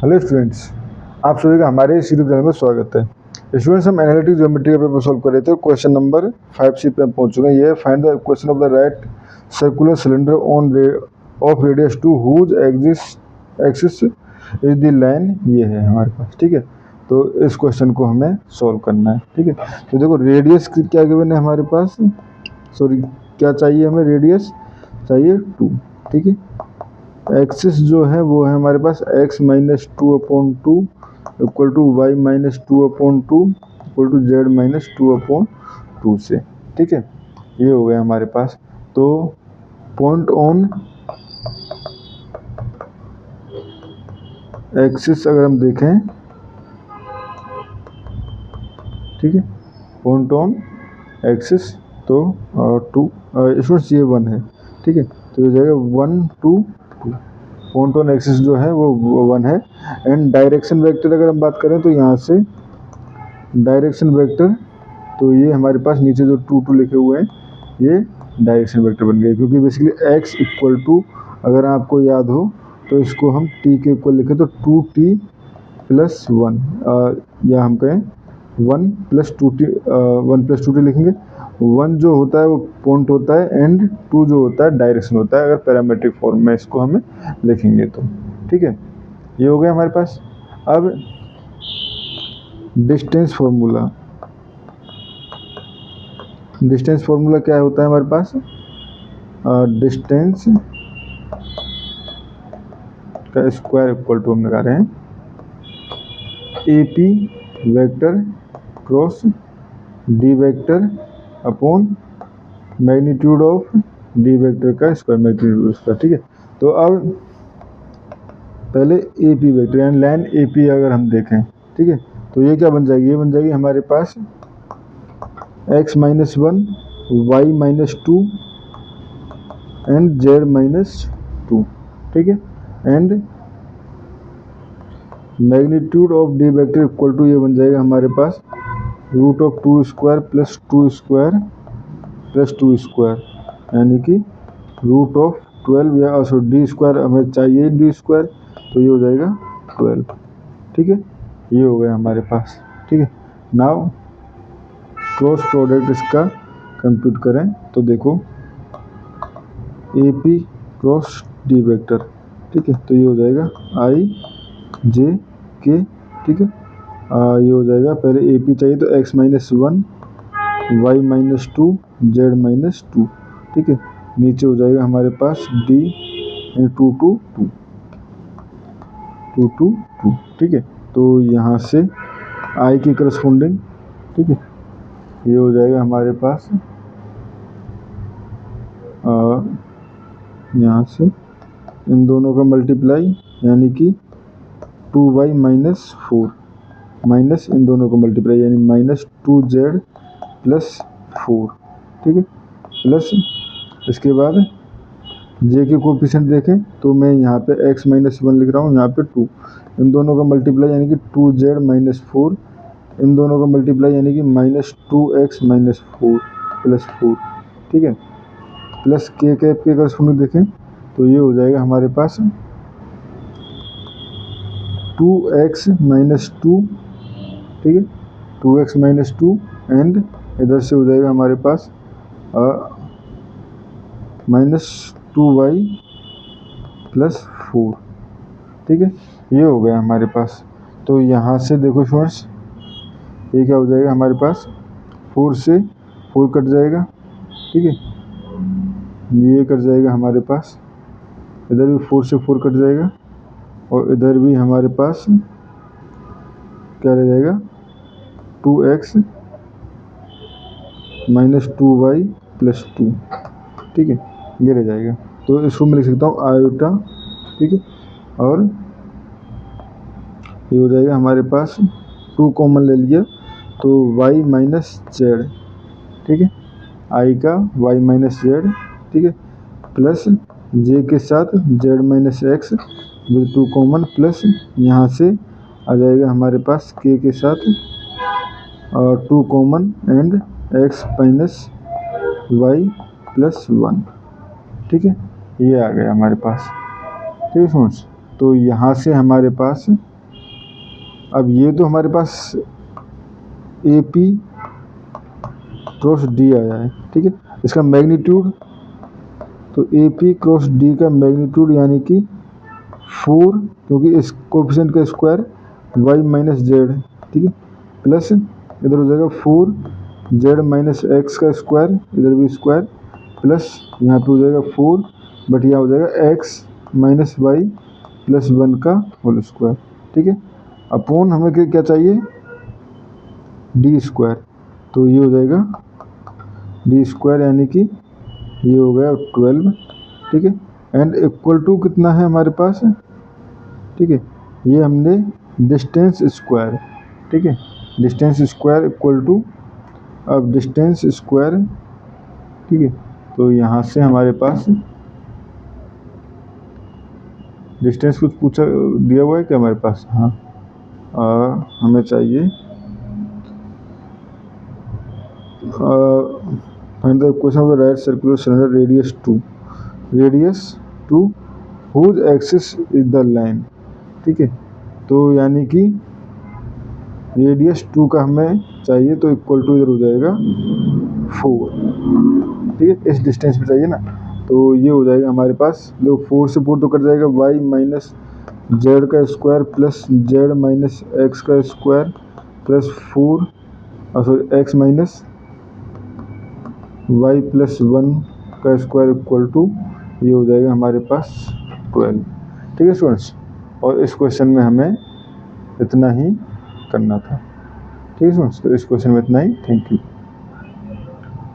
Hello students, आप सभी का हमारे इस यूट्यूब चैनल में स्वागत है। स्टूडेंट्स, हम एनालिटिक ज्योमेट्री का पेपर सॉल्व कर रहे थे। क्वेश्चन नंबर 5C पे हम पहुंच चुके हैं। ये find the question of the right circular cylinder on of radius two whose axis is the line. ये है हमारे पास, ठीक है। तो इस क्वेश्चन को हमें सॉल्व करना है, ठीक है। तो देखो रेडियस क्या गिवन है हमारे पास, सॉरी क्या चाहिए हमें, रेडियस चाहिए 2, ठीक है। एक्सिस जो है वो है हमारे पास x minus 2/2 equal to Y minus 2/2 equal to Z minus 2/2 से, ठीक है। ये हो गया हमारे पास। तो पॉइंट ऑन एक्सिस अगर हम देखें, ठीक है, पॉइंट ऑन एक्सिस तो 2 स्टूडेंट्स ये 1 है, ठीक है। तो ये जाएगा 1 2 2। पॉइंट ऑन एक्सिस जो है वो 1 है। एंड डायरेक्शन वेक्टर अगर हम बात करें तो यहाँ से डायरेक्शन वेक्टर, तो ये हमारे पास नीचे जो 2 2 लिखे हुए हैं ये डायरेक्शन वेक्टर बन गए, क्योंकि बेसिकली x इक्वल टू, अगर आपको याद हो तो इसको हम t के इक्वल लिखें तो 2t प्लस 1, या हम कहें 1 प्लस 2t लिखेंगे। 1 जो होता है वो पॉइंट होता है एंड 2 जो होता है डायरेक्शन होता है, अगर पैरामेट्रिक फॉर्म में इसको हमें लिखेंगे तो, ठीक है। ये हो गया हमारे पास। अब डिस्टेंस फॉर्मूला, डिस्टेंस फॉर्मूला क्या होता है हमारे पास, डिस्टेंस का स्क्वायर इक्वल टू हम लगा रहे हैं AP vector cross D vector upon magnitude of D vector का स्क्वायर, मैग्नीट्यूड उसका, ठीक है। तो अब पहले AP वेक्टर यानी लाइन AP अगर हम देखें, ठीक है, तो ये क्या बन जाएगी, ये बन जाएगी हमारे पास x minus 1 Y minus 2 and z minus 2, ठीक है। And magnitude of D vector equal to ये बन जाएगा हमारे पास root of 2 square plus 2 square plus 2 square, यानी कि रूट ऑफ 12, या D स्क्वायर हमें चाहिए D स्क्वायर, तो ये हो जाएगा 12, ठीक है। ये हो गया हमारे पास, ठीक है। नाउ क्रॉस प्रोडक्ट इसका कंप्यूट करें तो देखो AP क्रॉस D वेक्टर, ठीक है, तो ये हो जाएगा IJK, ठीक है। ये हो जाएगा, पहले AP चाहिए तो x minus 1 Y minus 2 Z minus 2, ठीक है। नीचे हो जाएगा हमारे पास D 2 2 2 2 2 2, ठीक है। तो यहाँ से I की करस्पॉन्डिंग, ठीक है, ये हो जाएगा हमारे पास यहाँ से इन दोनों का मल्टीप्लाई, यानी कि 2y माइनस 4 माइनस इन दोनों का मल्टीप्लाई, यानी माइनस 2z प्लस 4, ठीक है। प्लस इसके बाद j के कोफिशिएंट देखें तो मैं यहाँ पे x माइनस 1 लिख रहा हूँ, यहाँ पे 2, इन दोनों का मल्टीप्लाई यानी कि 2z माइनस 4, इन दोनों का मल्टीप्लाई यानी कि माइनस 2x माइनस 4 प्लस 4, ठीक है। प्लस k कैप के करस्पॉन्डिंग देखें तो ये हो जाएगा हमारे पास 2x माइनस 2, ठीक है, 2x माइनस 2 एंड इधर से हो जाएगा हमारे पास माइनस 2y प्लस 4, ठीक है। ये हो गया हमारे पास। तो यहाँ से देखो स्टूडेंट्स, ये क्या हो जाएगा हमारे पास, 4 से 4 कट जाएगा, ठीक है। ये कट जाएगा हमारे पास, इधर भी 4 से 4 कट जाएगा, और इधर भी हमारे पास क्या रह जाएगा, 2x माइनस 2y प्लस 2, ठीक है, ये रह जाएगा। तो इसको मैं लिख सकता हूँ आयोटा, ठीक है। और ये हो जाएगा हमारे पास 2 कॉमन ले लिया तो y माइनस जेड, ठीक है, i का y माइनस जेड, ठीक है, प्लस j के साथ z minus x with 2 common, plus यहाँ से आ जाएगा हमारे पास k के साथ 2 common and x minus Y plus 1, ठीक है। ये आ गया हमारे पास, ठीक है फ्रेंड्स। तो यहाँ से हमारे पास अब ये तो हमारे पास ए पी क्रॉस डी आया है, ठीक है। इसका मैग्नीट्यूड, तो ए पी क्रॉस डी का मैग्नीट्यूड यानी कि 4, क्योंकि इस कोफिशिएंट का स्क्वायर वाई माइनस जेड है, ठीक है, प्लस इधर हो जाएगा 4 जेड माइनस एक्स का स्क्वायर, इधर भी स्क्वायर, प्लस यहाँ पे हो जाएगा 4, बट यहाँ हो जाएगा एक्स माइनस वाई प्लस 1 का होल स्क्वायर, ठीक है। अपॉन हमें क्या चाहिए, डी स्क्वायर, तो ये हो जाएगा डी स्क्वायर यानी कि ये हो गया 12, ठीक है। एंड इक्वल टू कितना है हमारे पास, ठीक है, ये हमने डिस्टेंस स्क्वायर, ठीक है, डिस्टेंस स्क्वायर इक्वल टू, अब डिस्टेंस स्क्वायर, ठीक है, तो यहाँ से हमारे पास डिस्टेंस कुछ पूछा दिया हुआ है क्या हमारे पास, हाँ, हमें चाहिए find the equation of the right circular cylinder radius two whose axis is the line, ठीक है, तो यानी कि रेडियस 2 का हमें चाहिए, तो इक्वल टू इधर हो जाएगा 4, ठीक है, इस डिस्टेंस पे चाहिए ना, तो ये हो जाएगा हमारे पास, जो 4 से 4 तो कट जाएगा, वाई माइनस जेड का square plus z minus x का square plus 4 sorry x minus Y plus 1 का स्क्वायर इक्वल टू, ये हो जाएगा हमारे पास 12, ठीक है स्टूडेंट्स। और इस क्वेश्चन में हमें इतना ही करना था, ठीक है स्टूडेंट्स, तो इस क्वेश्चन में इतना ही, थैंक यू।